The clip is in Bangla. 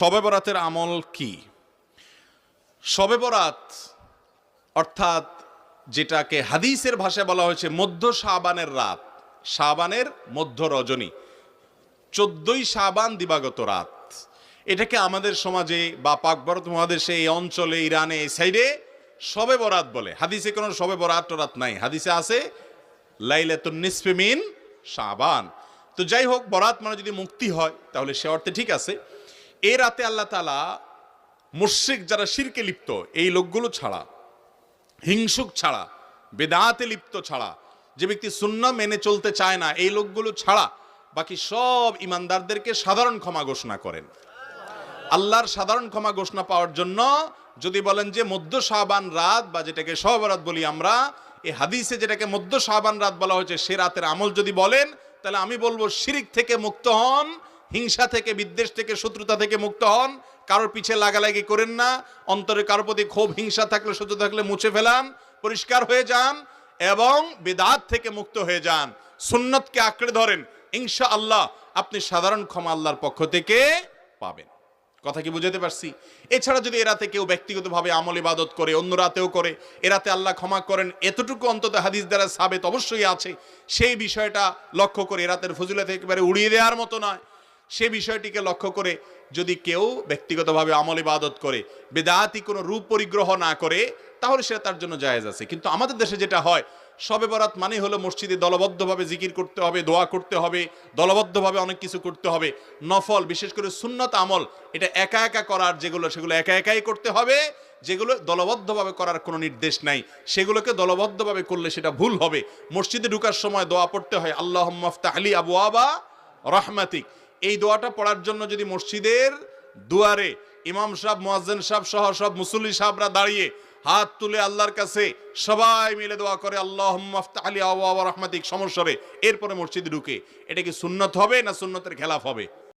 শবে বরাতের আমল কি? শবে বরাত অর্থাৎ যেটাকে হাদিসের ভাষায় বলা হয়েছে মধ্য শাবানের রাত, শাবানের মধ্য রজনী, 14ই শাবান দিবাগত রাত। এটাকে আমাদের সমাজে বা পাক ভারত মহাদেশে এই অঞ্চলে, ইরানে, এই সাইডে শবে বরাত বলে। হাদিসে কোনো শবে বরাত টরাত নাই, হাদিসে আছে লাইলাতুন নিসফি মিন শাবান। তো যাই হোক, বরাত মানে যদি মুক্তি হয় তাহলে সে অর্থে ঠিক আছে। এই রাতে আল্লাহ তাআলা মুশরিক যারা শিরকে লিপ্ত, এই লোকগুলো ছাড়া, হিংসুক ছাড়া, বেদাতে লিপ্ত ছাড়া, যে ব্যক্তি সুন্নাহ মেনে চলতে চায় না, এই লোকগুলো ছাড়া বাকি সব ইমানদারদেরকে সাধারণ ক্ষমা ঘোষণা করেন। আল্লাহর সাধারণ ক্ষমা ঘোষণা পাওয়ার জন্য যদি বলেন যে মধ্য শাবান রাত বা যেটাকে শবে বরাত বলি আমরা, এই হাদিসে যেটাকে মধ্য শাবান রাত বলা হয়েছে সে রাতের আমল যদি বলেন, তাহলে আমি বলবো শিরিক থেকে মুক্ত হন, হিংসা থেকে, বিদ্বেষ থেকে, শত্রুতা থেকে মুক্ত হন, কারোর পিছে লাগালাগি করেন না, অন্তরে কারোর প্রতি ক্ষোভ, হিংসা থাকলে, শত্রুতা থাকলে মুছে ফেলান, পরিষ্কার হয়ে যান এবং বিদআত থেকে মুক্ত হয়ে যান, সুন্নতকে আঁকড়ে ধরেন। ইনশাআল্লাহ আপনি সাধারণ ক্ষমা আল্লাহর পক্ষ থেকে পাবেন। কথা কি বুঝাতে পারছি? এছাড়া যদি এরাতে কেউ ব্যক্তিগতভাবে আমল ইবাদত করে, অন্য রাতেও করে, এরাতে আল্লাহ ক্ষমা করেন, এতটুকু অন্তত হাদিস দ্বারা সাবেত অবশ্যই আছে। সেই বিষয়টা লক্ষ্য করে, এরাতের ফজিলত একেবারে উড়িয়ে দেওয়ার মতো নয়, সে বিষয়টিকে লক্ষ্য করে যদি কেউ ব্যক্তিগতভাবে আমল ইবাদত করে, বেদাতি কোনো রূপ পরিগ্রহ না করে, তাহলে সেটা তার জন্য জায়েজ আছে। কিন্তু আমাদের দেশে যেটা হয়, শবে বরাত মানে হলো মসজিদে দলবদ্ধভাবে জিকির করতে হবে, দোয়া করতে হবে, দলবদ্ধভাবে অনেক কিছু করতে হবে, নফল বিশেষ করে সুন্নত আমল এটা একা একা করার যেগুলো, সেগুলো একা একাই করতে হবে। যেগুলো দলবদ্ধভাবে করার কোনো নির্দেশ নাই, সেগুলোকে দলবদ্ধভাবে করলে সেটা ভুল হবে। মসজিদে ঢুকার সময় দোয়া পড়তে হয় আল্লাহুম্মা ইফতাহ লি আবওয়াবা রাহমাতিক। এই দোয়াটা পড়ার জন্য যদি মসজিদের দুয়ারে ইমাম সাহেব, মুয়াজ্জিন সাহেব সহ সব মুসল্লি সাহেবরা দাঁড়িয়ে হাত তুলে আল্লাহর কাছে সবাই মিলে দোয়া করে আল্লাহুম্মা ইফতাহ লি আবওয়াবা রাহমাতিক সমস্বরে, এরপরে মসজিদে ঢুকে, এটা কি সুন্নত হবে না সুন্নতের খেলাফ হবে?